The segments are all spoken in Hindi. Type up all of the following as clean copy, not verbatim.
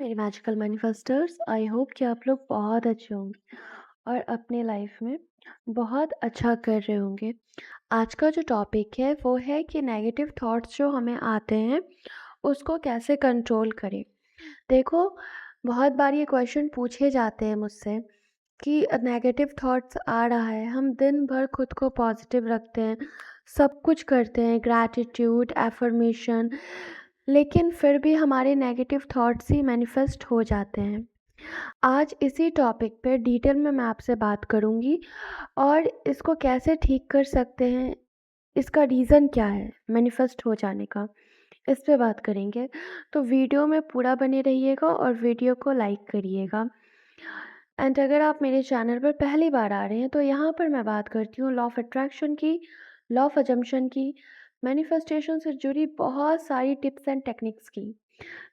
मेरे मैजिकल मैनिफेस्टर्स, आई होप कि आप लोग बहुत अच्छे होंगे और अपने लाइफ में बहुत अच्छा कर रहे होंगे। आज का जो टॉपिक है वो है कि नेगेटिव थॉट्स जो हमें आते हैं उसको कैसे कंट्रोल करें। देखो, बहुत बार ये क्वेश्चन पूछे जाते हैं मुझसे कि नेगेटिव थॉट्स आ रहा है, हम दिन भर खुद को पॉजिटिव रखते हैं, सब कुछ करते हैं, ग्रैटिट्यूड, एफर्मेशन, लेकिन फिर भी हमारे नेगेटिव थॉट्स ही मैनिफेस्ट हो जाते हैं। आज इसी टॉपिक पे डिटेल में मैं आपसे बात करूँगी और इसको कैसे ठीक कर सकते हैं, इसका रीज़न क्या है मैनिफेस्ट हो जाने का, इस पे बात करेंगे। तो वीडियो में पूरा बने रहिएगा और वीडियो को लाइक करिएगा। एंड अगर आप मेरे चैनल पर पहली बार आ रहे हैं तो यहाँ पर मैं बात करती हूँ लॉ ऑफ अट्रैक्शन की, लॉ ऑफ अजम्पशन की, मैनिफेस्टेशन से जुड़ी बहुत सारी टिप्स एंड टेक्निक्स की।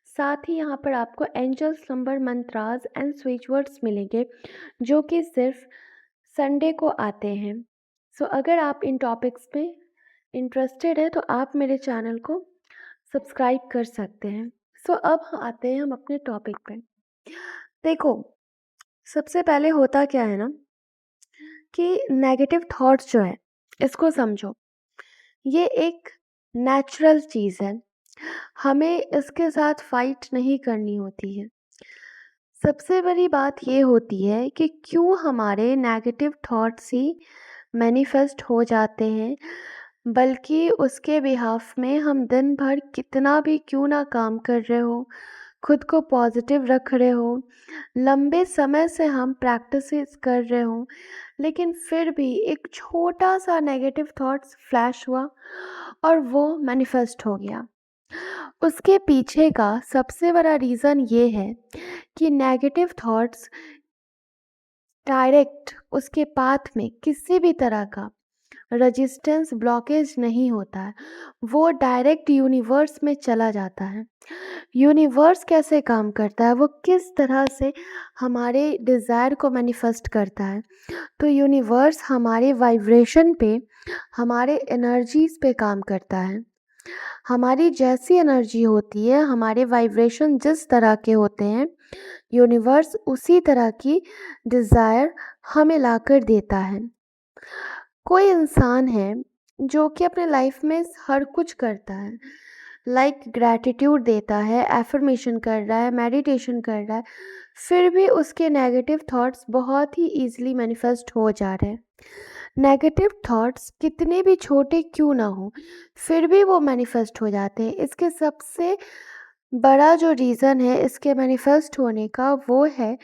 साथ ही यहाँ पर आपको angels number, mantras and switch words मिलेंगे जो कि सिर्फ संडे को आते हैं। सो अगर आप इन टॉपिक्स में इंटरेस्टेड है तो आप मेरे चैनल को सब्सक्राइब कर सकते हैं। सो अब आते हैं हम अपने टॉपिक पे। देखो, सबसे पहले होता क्या है ना कि नेगेटिव थॉट्स जो है, इसको समझो, ये एक नेचुरल चीज़ है, हमें इसके साथ फाइट नहीं करनी होती है। सबसे बड़ी बात ये होती है कि क्यों हमारे नेगेटिव थॉट्स ही मैनिफेस्ट हो जाते हैं, बल्कि उसके बिहाफ में हम दिन भर कितना भी क्यों ना काम कर रहे हो, खुद को पॉजिटिव रख रहे हो, लंबे समय से हम प्रैक्टिसेस कर रहे हो, लेकिन फिर भी एक छोटा सा नेगेटिव थॉट्स फ्लैश हुआ और वो मैनिफेस्ट हो गया। उसके पीछे का सबसे बड़ा रीज़न ये है कि नेगेटिव थॉट्स डायरेक्ट उसके पाथ में किसी भी तरह का रेजिस्टेंस, ब्लॉकेज नहीं होता है, वो डायरेक्ट यूनिवर्स में चला जाता है। यूनिवर्स कैसे काम करता है, वो किस तरह से हमारे डिज़ायर को मैनिफेस्ट करता है, तो यूनिवर्स हमारे वाइब्रेशन पे, हमारे एनर्जीज पे काम करता है। हमारी जैसी एनर्जी होती है, हमारे वाइब्रेशन जिस तरह के होते हैं, यूनिवर्स उसी तरह की डिज़ायर हमें लाकर देता है। कोई इंसान है जो कि अपने लाइफ में हर कुछ करता है, लाइक ग्रैटिट्यूड देता है, एफर्मेशन कर रहा है, मेडिटेशन कर रहा है, फिर भी उसके नेगेटिव थॉट्स बहुत ही ईजिली मैनिफेस्ट हो जा रहे हैं। नेगेटिव थॉट्स कितने भी छोटे क्यों ना हो, फिर भी वो मैनिफेस्ट हो जाते हैं। इसके सबसे बड़ा जो रीज़न है इसके मैनिफेस्ट होने का वो है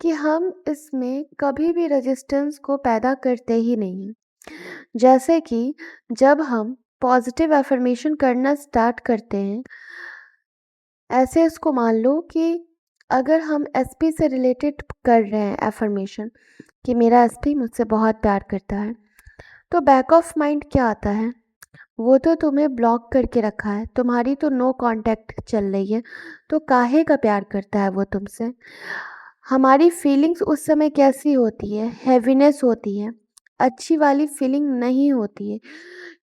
कि हम इसमें कभी भी रेजिस्टेंस को पैदा करते ही नहीं हैं। जैसे कि जब हम पॉजिटिव अफर्मेशन करना स्टार्ट करते हैं, ऐसे इसको मान लो कि अगर हम एसपी से रिलेटेड कर रहे हैं अफर्मेशन कि मेरा एसपी मुझसे बहुत प्यार करता है, तो बैक ऑफ माइंड क्या आता है, वो तो तुम्हें ब्लॉक करके रखा है, तुम्हारी तो नो कांटेक्ट चल रही है, तो काहे का प्यार करता है वो तुमसे। हमारी फीलिंग्स उस समय कैसी होती है, हैवीनेस होती है, अच्छी वाली फीलिंग नहीं होती है,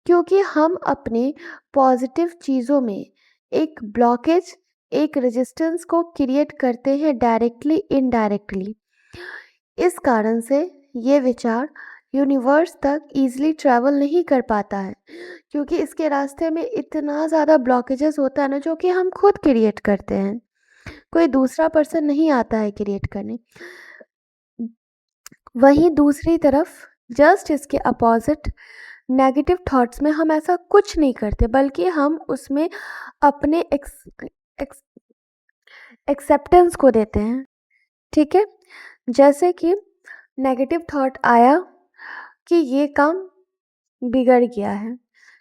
क्योंकि हम अपने पॉजिटिव चीज़ों में एक ब्लॉकेज, एक रेजिस्टेंस को क्रिएट करते हैं डायरेक्टली इनडायरेक्टली। इस कारण से ये विचार यूनिवर्स तक ईजिली ट्रैवल नहीं कर पाता है, क्योंकि इसके रास्ते में इतना ज़्यादा ब्लॉकेजेस होता है ना, जो कि हम खुद क्रिएट करते हैं, कोई दूसरा पर्सन नहीं आता है क्रिएट करने। वहीं दूसरी तरफ जस्ट इसके अपोजिट, नेगेटिव थॉट्स में हम ऐसा कुछ नहीं करते, बल्कि हम उसमें अपने एक्सेप्टेंस को देते हैं। ठीक है, जैसे कि नेगेटिव थॉट आया कि ये काम बिगड़ गया है,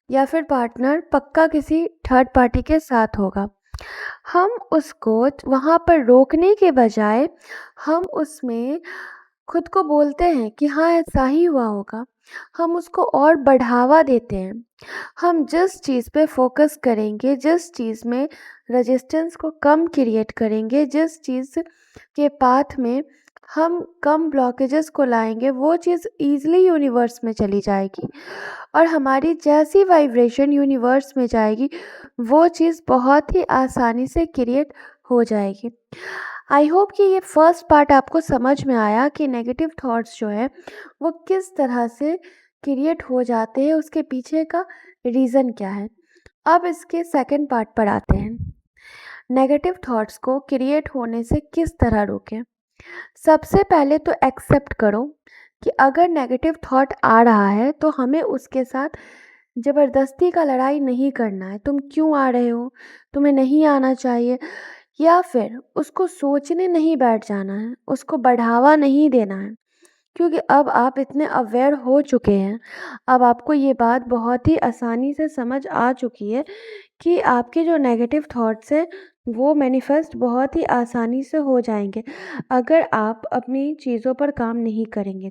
या फिर पार्टनर पक्का किसी थर्ड पार्टी के साथ होगा, हम उसको वहाँ पर रोकने के बजाय हम उसमें खुद को बोलते हैं कि हाँ ऐसा ही हुआ होगा, हम उसको और बढ़ावा देते हैं। हम जिस चीज़ पे फोकस करेंगे, जिस चीज़ में रेजिस्टेंस को कम क्रिएट करेंगे, जिस चीज़ के पाथ में हम कम ब्लॉकेजेस को लाएंगे, वो चीज़ ईजिली यूनिवर्स में चली जाएगी, और हमारी जैसी वाइब्रेशन यूनिवर्स में जाएगी, वो चीज़ बहुत ही आसानी से क्रिएट हो जाएगी। आई होप कि ये फर्स्ट पार्ट आपको समझ में आया कि नेगेटिव थॉट्स जो है वो किस तरह से क्रिएट हो जाते हैं, उसके पीछे का रीज़न क्या है। अब इसके सेकंड पार्ट पर आते हैं। नेगेटिव थॉट्स को क्रिएट होने से किस तरह रोकें। सबसे पहले तो एक्सेप्ट करो कि अगर नेगेटिव थॉट आ रहा है तो हमें उसके साथ ज़बरदस्ती का लड़ाई नहीं करना है। तुम क्यों आ रहे हो, तुम्हें नहीं आना चाहिए, या फिर उसको सोचने नहीं बैठ जाना है, उसको बढ़ावा नहीं देना है। क्योंकि अब आप इतने अवेयर हो चुके हैं, अब आपको ये बात बहुत ही आसानी से समझ आ चुकी है कि आपके जो नेगेटिव थॉट्स हैं वो मैनिफेस्ट बहुत ही आसानी से हो जाएंगे अगर आप अपनी चीज़ों पर काम नहीं करेंगे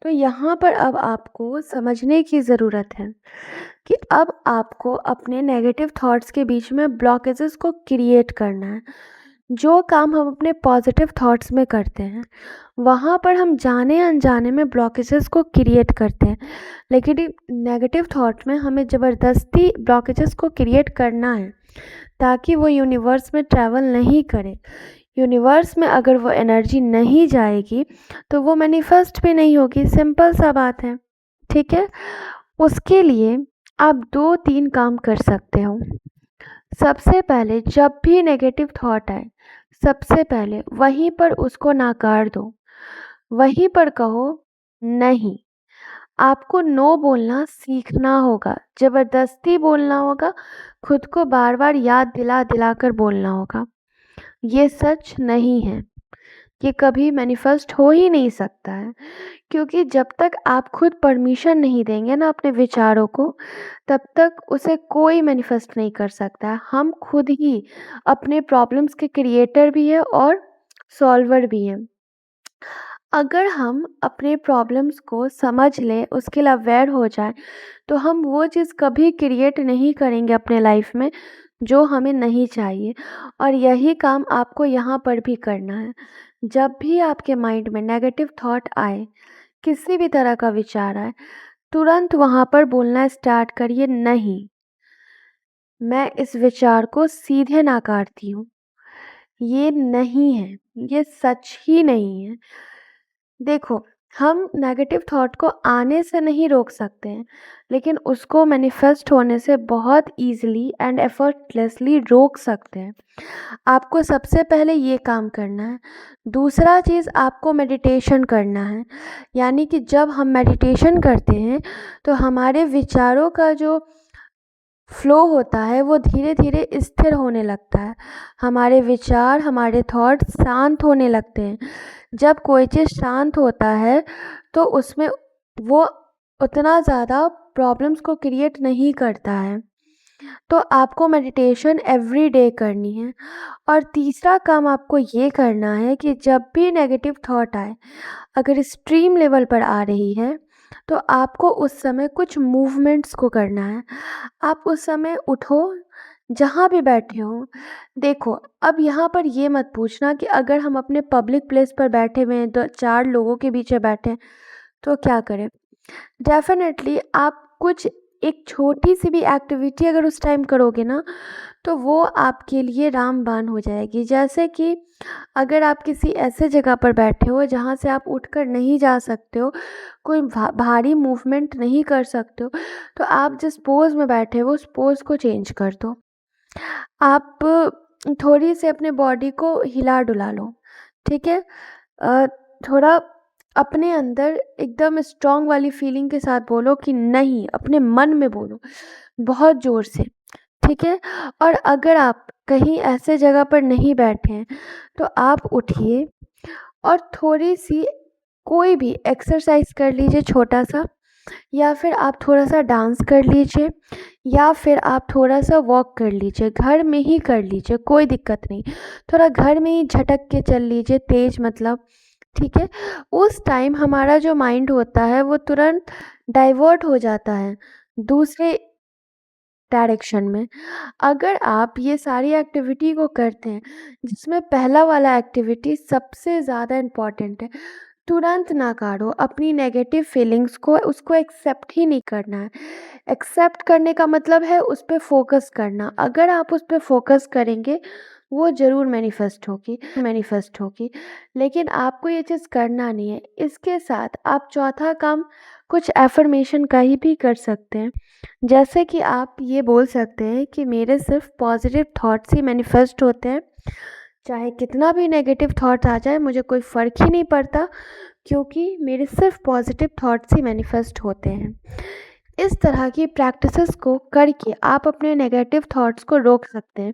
तो यहाँ पर अब आपको समझने की ज़रूरत है कि अब आपको अपने नेगेटिव थॉट्स के बीच में ब्लॉकेजेस को क्रिएट करना है। जो काम हम अपने पॉजिटिव थॉट्स में करते हैं वहाँ पर हम जाने अनजाने में ब्लॉकेजेस को क्रिएट करते हैं, लेकिन नेगेटिव थॉट में हमें ज़बरदस्ती ब्लॉकेजेस को क्रिएट करना है ताकि वो यूनिवर्स में ट्रैवल नहीं करे। यूनिवर्स में अगर वो एनर्जी नहीं जाएगी तो वो मैनिफेस्ट भी नहीं होगी, सिंपल सा बात है। ठीक है, उसके लिए आप 2-3 काम कर सकते हो। सबसे पहले जब भी नेगेटिव थॉट आए, सबसे पहले वहीं पर उसको नकार दो, वहीं पर कहो नहीं। आपको नो बोलना सीखना होगा, ज़बरदस्ती बोलना होगा, खुद को बार बार याद दिला दिला कर बोलना होगा ये सच नहीं है, ये कभी मैनिफेस्ट हो ही नहीं सकता है। क्योंकि जब तक आप खुद परमिशन नहीं देंगे ना अपने विचारों को, तब तक उसे कोई मैनिफेस्ट नहीं कर सकता है। हम खुद ही अपने प्रॉब्लम्स के क्रिएटर भी हैं और सॉल्वर भी हैं। अगर हम अपने प्रॉब्लम्स को समझ लें, उसके लिए अवेयर हो जाए, तो हम वो चीज़ कभी क्रिएट नहीं करेंगे अपने लाइफ में जो हमें नहीं चाहिए। और यही काम आपको यहाँ पर भी करना है। जब भी आपके माइंड में नेगेटिव थॉट आए, किसी भी तरह का विचार आए, तुरंत वहाँ पर बोलना स्टार्ट करिए, नहीं, मैं इस विचार को सीधे नकारती हूँ, ये नहीं है, ये सच ही नहीं है। देखो, हम नेगेटिव थॉट को आने से नहीं रोक सकते हैं, लेकिन उसको मैनिफेस्ट होने से बहुत ईज़िली एंड एफर्टलेसली रोक सकते हैं। आपको सबसे पहले ये काम करना है। दूसरा चीज़, आपको मेडिटेशन करना है। यानी कि जब हम मेडिटेशन करते हैं तो हमारे विचारों का जो फ्लो होता है वो धीरे धीरे स्थिर होने लगता है। हमारे विचार, हमारे थॉट्स शांत होने लगते हैं। जब कोई चीज़ शांत होता है तो उसमें वो उतना ज़्यादा प्रॉब्लम्स को क्रिएट नहीं करता है। तो आपको मेडिटेशन एवरी डे करनी है। और तीसरा काम आपको ये करना है कि जब भी नेगेटिव थॉट आए, अगर एक्सट्रीम लेवल पर आ रही है, तो आपको उस समय कुछ मूवमेंट्स को करना है। आप उस समय उठो, जहाँ भी बैठे हो। देखो, अब यहाँ पर ये मत पूछना कि अगर हम अपने पब्लिक प्लेस पर बैठे हुए हैं, 2-4 लोगों के बीच में बैठे हैं, तो क्या करें? डेफ़िनेटली आप कुछ एक छोटी-सी भी एक्टिविटी अगर उस टाइम करोगे ना, तो वो आपके लिए रामबाण हो जाएगी। जैसे कि अगर आप किसी ऐसे जगह पर बैठे हो जहाँ से आप उठकर नहीं जा सकते हो, कोई भारी मूवमेंट नहीं कर सकते हो, तो आप जिस पोज़ में बैठे हो उस पोज़ को चेंज कर दो। आप थोड़ी सी अपने बॉडी को हिला-डुला लो, ठीक है? अ, थोड़ा अपने अंदर एकदम स्ट्रॉन्ग वाली फीलिंग के साथ बोलो कि नहीं, अपने मन में बोलो, बहुत ज़ोर से, ठीक है? और अगर आप कहीं ऐसे जगह पर नहीं बैठे हैं, तो आप उठिए और थोड़ी-सी कोई भी एक्सरसाइज़ कर लीजिए छोटा-सा, या फिर आप थोड़ा-सा डांस कर लीजिए, या फिर आप थोड़ा-सा वॉक कर लीजिए, घर में ही कर लीजिए, कोई दिक्कत नहीं। थोड़ा घर में ही झटक के चल लीजिए, तेज़ मतलब, ठीक है? उस टाइम हमारा जो माइंड होता है वो तुरंत डाइवर्ट हो जाता है दूसरे डायरेक्शन में। अगर आप ये सारी एक्टिविटी को करते हैं, जिसमें पहला वाला एक्टिविटी सबसे ज़्यादा इम्पॉर्टेंट है, तुरंत नकारो अपनी नेगेटिव फीलिंग्स को, उसको एक्सेप्ट ही नहीं करना है। एक्सेप्ट करने का मतलब है उस पे फ़ोकस करना। अगर आप उस पे फ़ोकस करेंगे वो ज़रूर मैनिफेस्ट होगी। लेकिन आपको ये चीज़ करना नहीं है। इसके साथ आप चौथा काम कुछ एफ़र्मेशन का ही भी कर सकते हैं। जैसे कि आप ये बोल सकते हैं कि मेरे सिर्फ़ पॉज़िटिव थॉट्स ही मैनिफेस्ट होते हैं। चाहे कितना भी नेगेटिव थॉट्स आ जाए मुझे कोई फ़र्क ही नहीं पड़ता, क्योंकि मेरे सिर्फ़ पॉज़िटिव थॉट्स ही मैनिफेस्ट होते हैं। इस तरह की प्रैक्टिसेस को करके आप अपने नेगेटिव थॉट्स को रोक सकते हैं।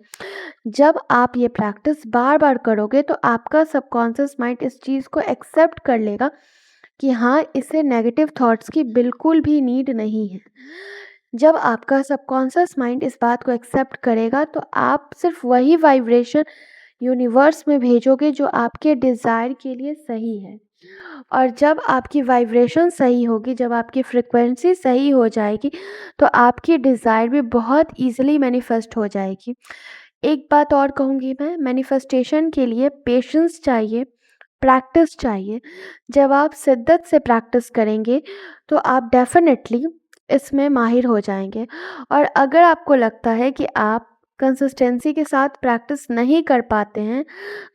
जब आप ये प्रैक्टिस बार-बार करोगे तो आपका सबकॉन्शियस माइंड इस चीज़ को एक्सेप्ट कर लेगा कि हाँ, इसे नेगेटिव थॉट्स की बिल्कुल भी नीड नहीं है। जब आपका सबकॉन्शियस माइंड इस बात को एक्सेप्ट करेगा तो आप सिर्फ़ वही वाइब्रेशन यूनिवर्स में भेजोगे जो आपके डिज़ायर के लिए सही है। और जब आपकी वाइब्रेशन सही होगी, जब आपकी फ्रीक्वेंसी सही हो जाएगी, तो आपकी डिज़ायर भी बहुत ईज़िली मैनिफेस्ट हो जाएगी। एक बात और कहूँगी मैं, मैनिफेस्टेशन के लिए पेशेंस चाहिए, प्रैक्टिस चाहिए। जब आप शिद्दत से प्रैक्टिस करेंगे, तो आप डेफ़िनेटली इसमें माहिर हो जाएँगे। और अगर आपको लगता है कि आप कंसिस्टेंसी के साथ प्रैक्टिस नहीं कर पाते हैं,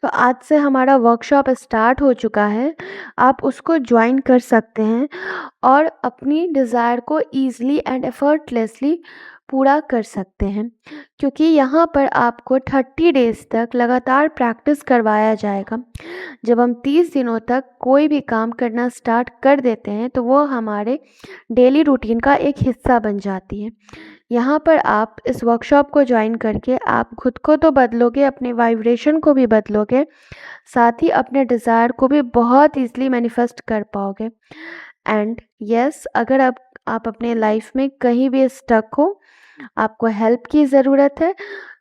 तो आज से हमारा वर्कशॉप स्टार्ट हो चुका है। आप उसको जॉइन कर सकते हैं और अपनी डिज़ायर को ईज़िली एंड एफर्टलेसली पूरा कर सकते हैं, क्योंकि यहाँ पर आपको 30 डेज़ तक लगातार प्रैक्टिस करवाया जाएगा। जब हम 30 दिनों तक कोई भी काम करना स्टार्ट कर देते हैं तो वो हमारे डेली रूटीन का एक हिस्सा बन जाती है। यहाँ पर आप इस वर्कशॉप को जॉइन करके आप खुद को तो बदलोगे, अपने वाइब्रेशन को भी बदलोगे, साथ ही अपने डिज़ायर को भी बहुत ईज़िली मैनिफेस्ट कर पाओगे। एंड यस, अगर आप अपने लाइफ में कहीं भी स्टक हो, आपको हेल्प की ज़रूरत है,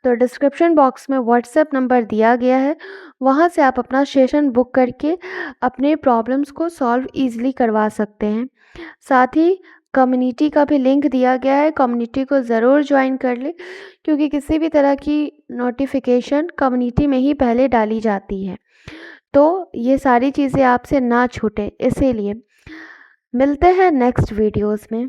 तो डिस्क्रिप्शन बॉक्स में व्हाट्सएप नंबर दिया गया है। वहाँ से आप अपना सेशन बुक करके अपने प्रॉब्लम्स को सॉल्व ईज़िली करवा सकते हैं। साथ ही कम्युनिटी का भी लिंक दिया गया है, कम्युनिटी को ज़रूर ज्वाइन कर लें, क्योंकि किसी भी तरह की नोटिफिकेशन कम्युनिटी में ही पहले डाली जाती है। तो ये सारी चीज़ें आपसे ना छूटे, इसीलिए मिलते हैं नेक्स्ट वीडियोज़ में।